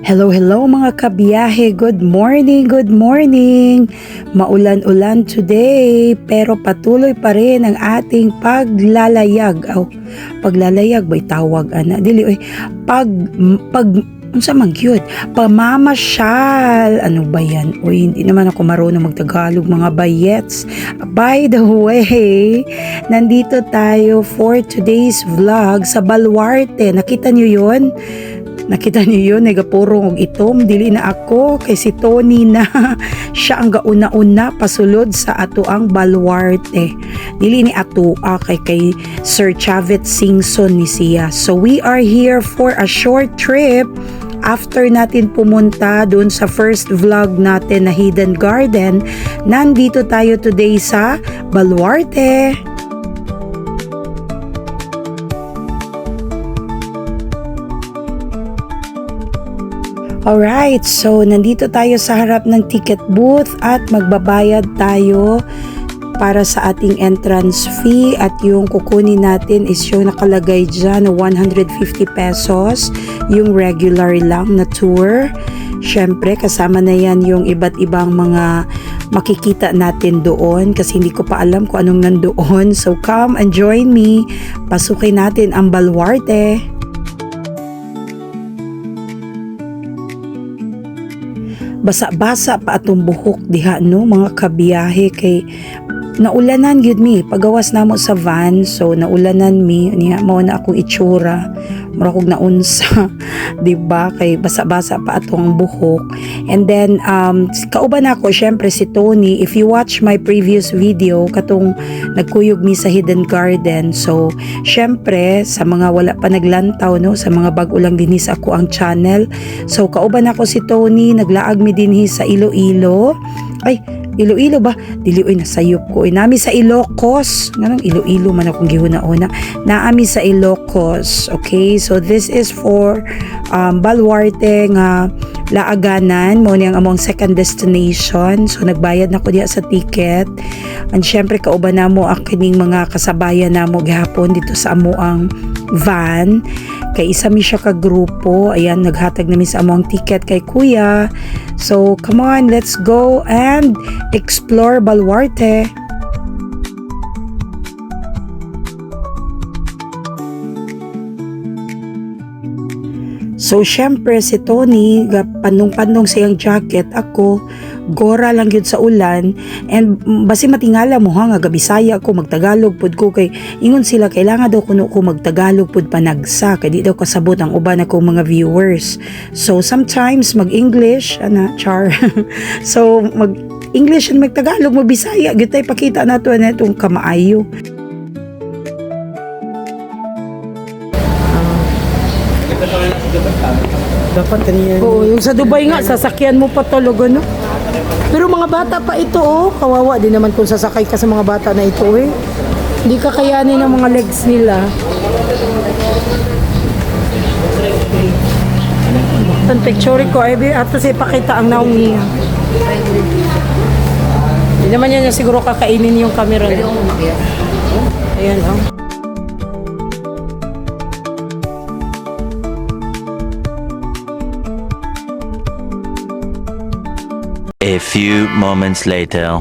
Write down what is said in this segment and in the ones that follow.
Hello, hello mga kabiyahe. Good morning, good morning. Maulan-ulan today, pero patuloy pa rin ang ating paglalayag. Paglalayag ba tawag ana? Dili unsa man gyud? Pamamasyal. Ano ba yan? Hindi naman ako marunong magtagalog mga bayets. By the way, nandito tayo for today's vlog sa Baluarte. Nakita niyo 'yon? Nakita niyo yun, nagapurong og itom, dili na ako, kay si Tony na siya ang gauna-una pasulod sa atoang Baluarte. Dili ni atoa kay Sir Chavit Singson ni siya. So we are here for a short trip after natin pumunta doon sa first vlog natin na Hidden Garden. Nandito tayo today sa Baluarte. Alright, so nandito tayo sa harap ng ticket booth at magbabayad tayo para sa ating entrance fee at yung kukunin natin is yung nakalagay dyan na 150 pesos, yung regular lang na tour. Syempre, kasama na yan yung iba't ibang mga makikita natin doon kasi hindi ko pa alam kung anong nandoon. So come and join me, pasukin natin ang Baluarte. Basa-basa pa atong buhok diha no mga kabiyahe kay naulanan gyud mi pagawas namo sa van, so naulanan mi niya mao na akong itsura mura kog naunsa diba kay basa-basa pa atong buhok. And then kauban ako syempre si Tony. If you watch my previous video katong nagkuyog mi sa Hidden Garden, so syempre sa mga wala pa naglantaw no, sa mga bag-o lang dinhi sa ako ang channel, so kauban ako si Tony, naglaag mi dinhi sa Iloilo. Iloilo ba? Dili oy nasayop ko. Nami sa Ilocos. Nganong Iloilo man akong gihuna-una. Naami sa Ilocos. Okay? So this is for Baluarte nga laaganan. Mao ni ang among second destination. So nagbayad na ko diha sa ticket. And syempre kauban namo ang kining mga kasabayan namo gihapon dito sa amoang van. Kay isa mi siya ka grupo. Ayan, naghatag namin sa among ticket kay kuya. So come on, let's go and explore Baluarte. So syempre si Tony panong-panong siyang jacket, ako gora lang yun sa ulan, and basi matingala mo nga gabisaya ko magtagalog pud ko kay ingon sila kailangan daw kuno ko magtagalog pud panagsa kay di daw kasabot ang uban akong mga viewers. So sometimes mag-English char. So mag-English and magtagalog magbisaya gyud tay pakita nato na itong kamaayo. Dapat niyan. Oo, yung sa Dubai nga sasakyan mo pa talaga no. Pero mga bata pa ito kawawa din naman kung sasakay ka sa mga bata na ito Hindi kakayanin ng mga legs nila. Ang picture ko ay ato sa ipakita ang naong niya. Hindi naman yan siguro kakainin yung camera niya. Ayan A few moments later.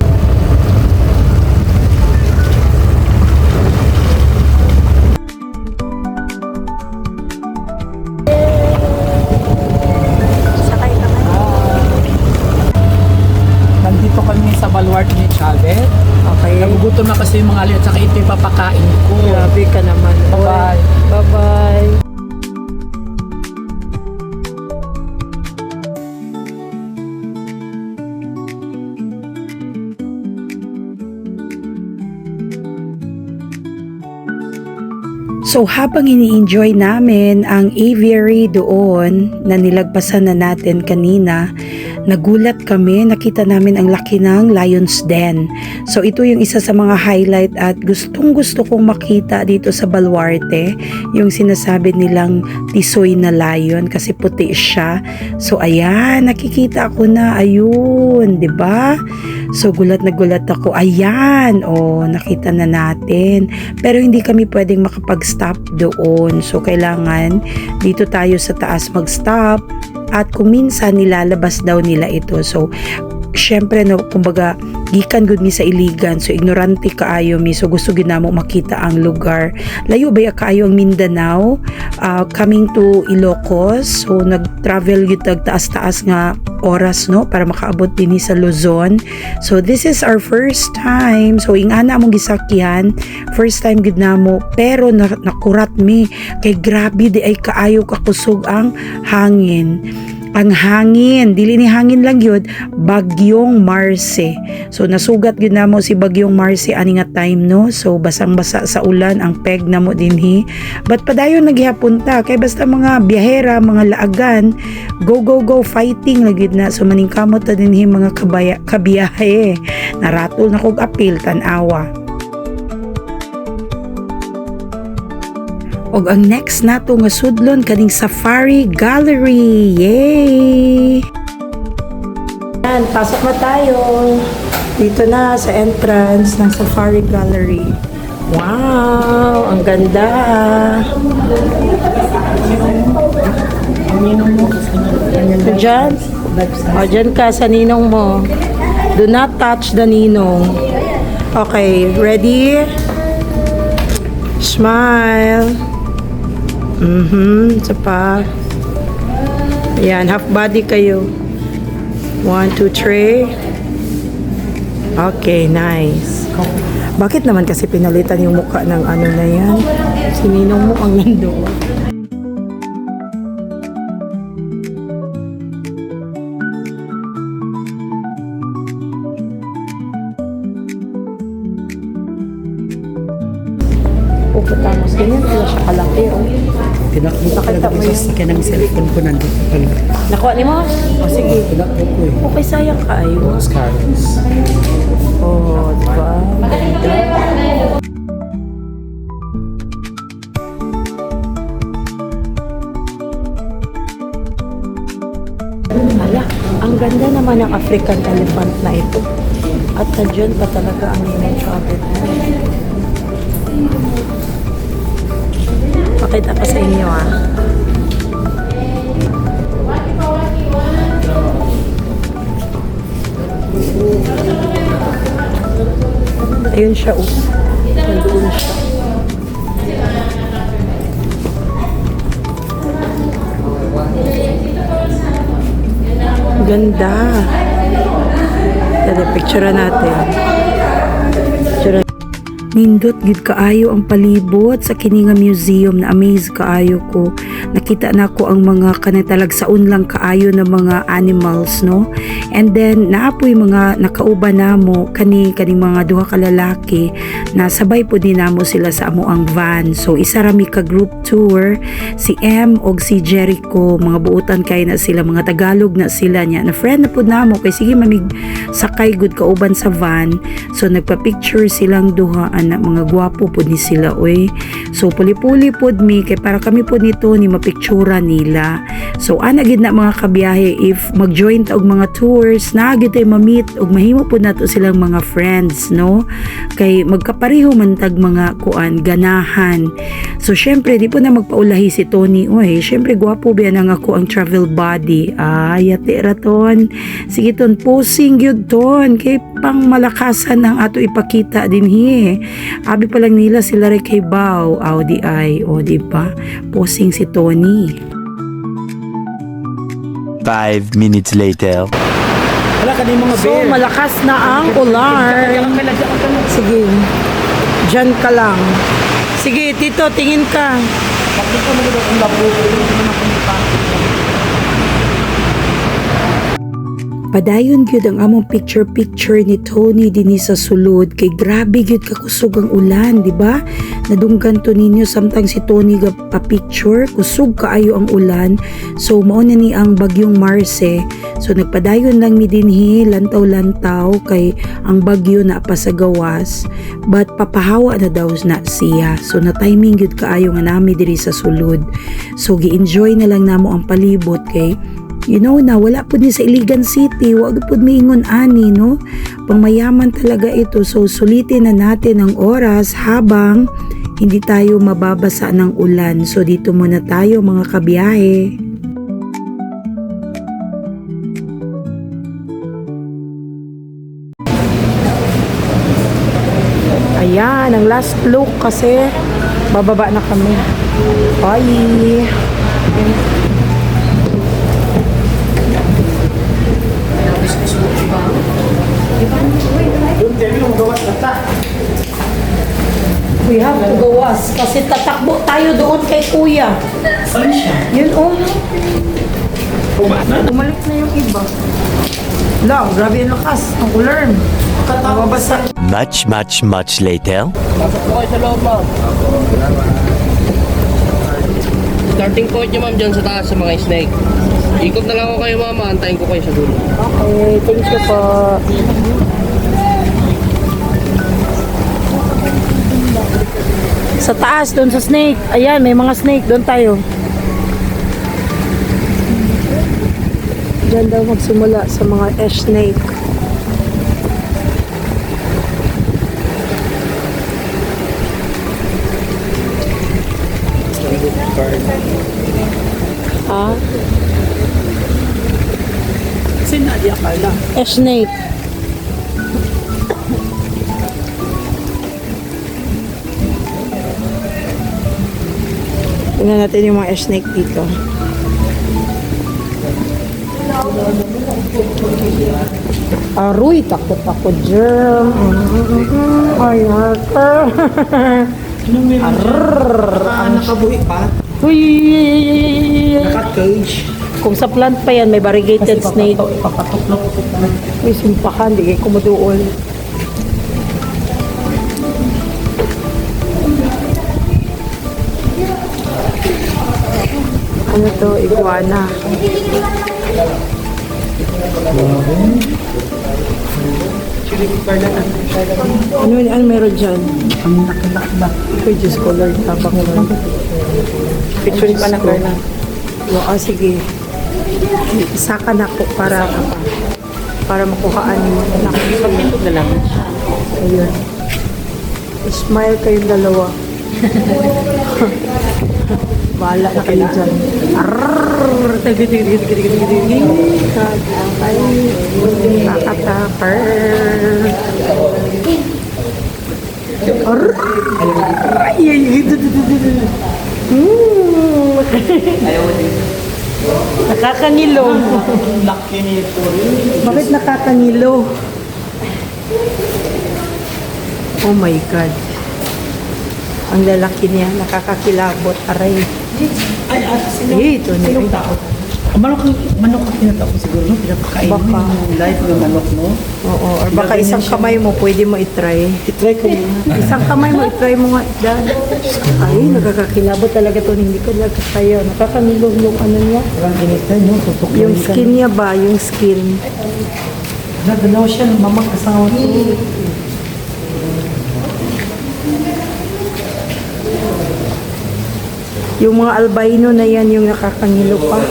Nandito kami sa Baluarte ni Chavit. Okay. Nagugutom na kasi yung mga alin at saka ito yung papakain ko. Grabe ka naman. Bye-bye. Bye-bye. So habang ini-enjoy namin ang aviary doon na nilagpasan na natin kanina, nagulat kami, nakita namin ang laki ng Lion's Den. So ito yung isa sa mga highlight at gustong gusto kong makita dito sa Baluarte, yung sinasabi nilang tisoy na lion kasi puti siya. So ayan, nakikita ko na, ayun, 'di ba? So gulat na gulat ako, ayan, nakita na natin. Pero hindi kami pwedeng makapag-stop doon. So kailangan dito tayo sa taas mag-stop at kung minsan nilalabas daw nila ito. So syempre no, kumbaga gikan gud mi sa Iligan, so ignorante kaayo mi, so gusto gid namo makita ang lugar. Layo ba kaayo ang Mindanao, coming to Ilocos, so nag-travel gid taas-taas nga oras no para makaabot dinhi sa Luzon. So this is our first time, so ingana among gisakyan, first time gid namo, pero nakurat mi kay grabe di ay kaayo kakusog ang hangin. Ang hangin, dili ni hangin lang yun, Bagyong Marce. So nasugat yun na mo si Bagyong Marce ani nga time no. So basang-basa sa ulan ang peg na mo dinhi. But padayon naghihapunta kay basta mga biyahera, mga laagan, go fighting lagid na. So maningkamot ta dinhi mga kabiyahe. Naratol na kog apil tan-awa. Og ang next nato nga sudlon kaning Safari Gallery. Yay! Yan, pasok na tayo. Dito na sa entrance ng Safari Gallery. Wow! Ang ganda! So dyan? O, dyan ka sa ninong mo. Do not touch the ninong. Okay, ready? Smile! Isa pa. Ayan, half body kayo. 1, 2, 3. Okay, nice. Bakit naman kasi pinalitan yung mukha ng ano na yan? Sininong mo ang nandoon. Pagkatapos ganyan, sila siya kalaki. Nakita mo yung sakyan ng cellphone ko nandito pala. Nakuha ni mo? O sige. Tinakbo ko eh. Okay, sayang ka ayo. Scars. Oh, diba? Ganda. Ala, ang ganda naman ng African elephant na ito. At nandiyan pa talaga ang inyong chocolate na. Pakita ko sa inyo Ayun siya Nandoon siya. Ganda. Tada, picture natin. Nindot gid kaayo ang palibot sa kini nga museum, na amaze kaayo ko. Nakita na ko ang mga talagsaon lang kaayo na mga animals no. And then naapoy mga nakauban namo kaning mga duha ka lalaki na sabay po din namo sila sa amo ang van. So isa ra mi ka group tour, si M og si Jericho, mga buutan kay na sila, mga Tagalog na sila nya. Na friend na pud namo kay sige mamig sakay gud kauban sa van. So nagpa-picture silang duha na mga gwapo po ni sila oy. So puli-puli pod mi kay para kami po nito ni mapictura nila. So ana gid na mga kabiyahe, if mag-join ta og mga tours na gid tay ma-meet og mahimo po nato silang mga friends no. Kay magkapareho man tag mga kuan ganahan. So syempre di po na magpaulahi si Tony oy. Syempre gwapo ba nang ako ang travel buddy. Yate raton. Sige ton, posing gyud ton kay pang malakasan ang ato ipakita dinhi. Abi pa lang nila sila rin kay Bao. Di ay. O diba? Posing si Tony. 5 minutes later. Wala ka din mga So, bear. malakas na ang ular. Sige. Diyan ka lang. Sige, Tito, tingin ka. Bakit ka magiging ang labo? Hindi naman ako nipa. Padayon gyud ang among picture ni Tony dinhi sa sulod, kay grabe gyud kakusog ang ulan, di ba? Nadunggan to ninyo samtang si Tony ga pa-picture, kusog kaayo ang ulan. So mao na ni ang Bagyong Marce. So nagpadayon lang mi dinhi, lantaw-lantaw kay ang bagyo na pa sa gawas, but papahawa na daw na siya. So na timing gyud kaayo nga nami diri sa sulod. So gi-enjoy na lang namo ang palibot kay you know na wala po ni sa Iligan City, wag po miingon ani no, pangmayaman talaga ito. So sulitin na natin ang oras habang hindi tayo mababasa ng ulan. So dito muna tayo mga kabiyahe. last look kasi bababa na kami. Bye! We have to go us kasi tatakbo tayo doon kay kuya. Saan siya? Yun Umalik na yung iba. Lang, grabe yung lakas. Ang ulan. Nakabasa. Much later. Pasok po kayo sa loob, ma'am. Starting point niyo, ma'am, dyan sa taas sa mga snake. Ikot na lang ako kayo, ma'am. Antayin ko kayo sa dulo. Okay, thank you po. Sa taas, doon sa snake. Ayan, may mga snake. Doon tayo. Diyan daw magsimula sa mga ash snake. Ah? Kasi Nadia Carla. Ash snake. Tingnan natin yung mga ash snake dito. Aroy, takot ako dyan. Ay, haka. Anong meron dyan? Nakabuhi pa? Uy! Naka-cage? Kung sa plant pa yan, may variegated snake. Ipapatuklok ko pa. Uy, simpahan, di kayo kumuduol. Ano to? Iguana. Ano meron dyan? Ang nakilakla. Uy, Diyos ko, Lord, tabang Lord. Picture pa na Carla. Sige. Isa ka na po para makuhaan mo. Pagpindot na lang. Ayun. Smile kayong dalawa. Bahala na kayo dyan. Arrrrrrr! Tagdi-tagdi-tagdi-tagdi-tagdi. Ay, nakatapar. Arrrrrr! Ay, ay, ay. Nakakangilo. Laki nito. Bakit nakakangilo? Oh my God. Ang lalaki niya, nakakakilabot. Aray. Ay, sino? Ito na. Sinong tao? Manok ang tinatapos siguro, no? Pinapakain mo Baka. yung life ng manok, no? Oo. Or baka isang kamay mo, pwede mo itry. I-try ko muna. Isang kamay mo, itry mo nga. Dad. Ay, nakakakilabot talaga to. Hindi ko nagkakaya. Nakakangilong yung ano niya. Parang ginitay, no? Tutok Yung skin niya ba? Yung skin. Nagdalaw siya ng mamang asawa ko. Yung mga albino na yan, yung nakakangilo pa.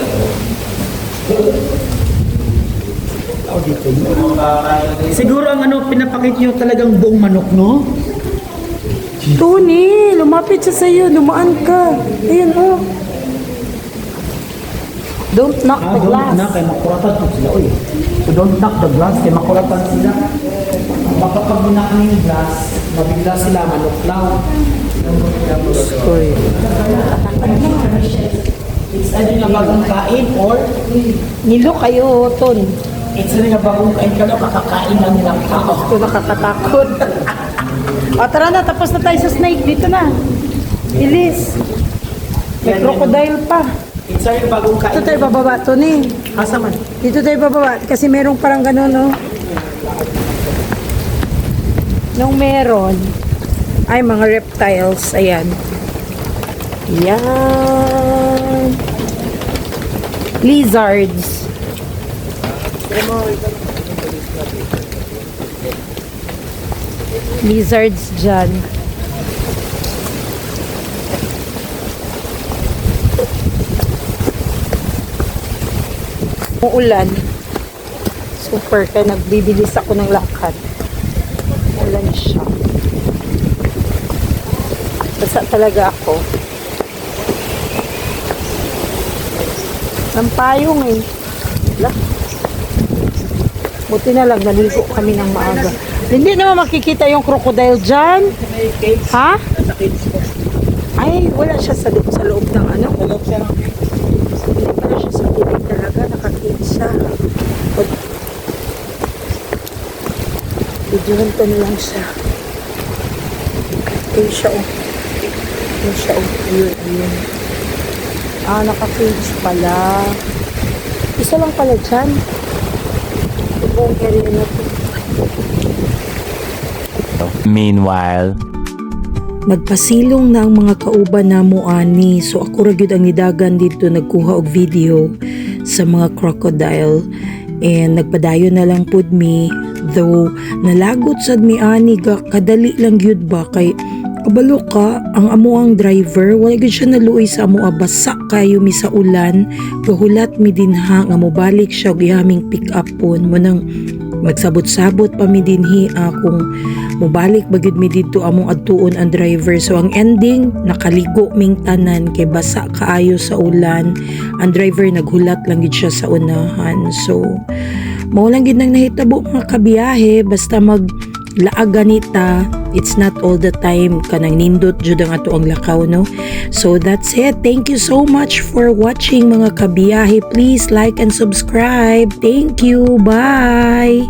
Siguro ang ano, pinapakit nyo talagang buong manok, no? Tony, lumapit siya sa'yo. Lumaan ka. Ayan, oh. Don't knock the Don't glass. na, kay makuratan to sila, oy. So don't knock the glass, kay makuratan sila. Baka pag binak na yung glass, mabigla sila, manuklaw. Uy. It's either nga bagong kain or Nilo kayo, Ton. it's either nga bagong kain ka na, kakakain lang nilang tao. Ito nakakatakot. O tara na, tapos na tayo sa snake. Dito na. Bilis. May crocodile pa. It's either bagong kain. Dito tayo bababa, Tony. Asa man? Dito tayo bababa. Kasi merong parang gano'n, no? Nung meron, ay mga reptiles. Ayan. Yan. Lizards. Lizards dyan. Uulan. Super. Kaya nagbibilis ako ng lakad. Ulan siya. Basa talaga ako. Ang payong eh. Wala. Buti na lang, naligo kami ng maaga. Hindi naman makikita yung crocodile dyan. May cage. Ha? Nasa cage ko. Ay, wala siya sa loob ng ano. Tulog siya ng cage. Hindi pala siya sa tubig talaga. Nakakita siya. Videohan ko na lang siya. Ayun siya oh. Ayun siya oh. Ayun. Ah, naka-cage pala. Isa lang pala dyan. Ito buong area na to. Meanwhile, Nagpasilong na ang mga kauban namo ani, so ako ra gyud ang nidagan dito nagkuha og video sa mga crocodile and nagpadayon na lang pud mi, though nalagot sad mi ani kadali lang gyud ba kay kabalo ka ang amuang driver wala gyud siya naluoy sa amo basa kayo mi sa ulan, gahulat mi dinha nga mobalik siya og ihaming pick up pon mo nang magsabot-sabot pa mi dinhi kung mobalik bagid mi dito among adtuon ang driver. So ang ending nakaligo ming tanan kay basa kaayo sa ulan. Ang driver naghulat lang gid siya sa unahan. So mao lang gid nang nahitabo mga kabiyahe basta mag laag ganita, it's not all the time kanang nindot jud ang ato ang lakaw, no? So that's it. Thank you so much for watching mga kabiyahe. Please like and subscribe. Thank you. Bye.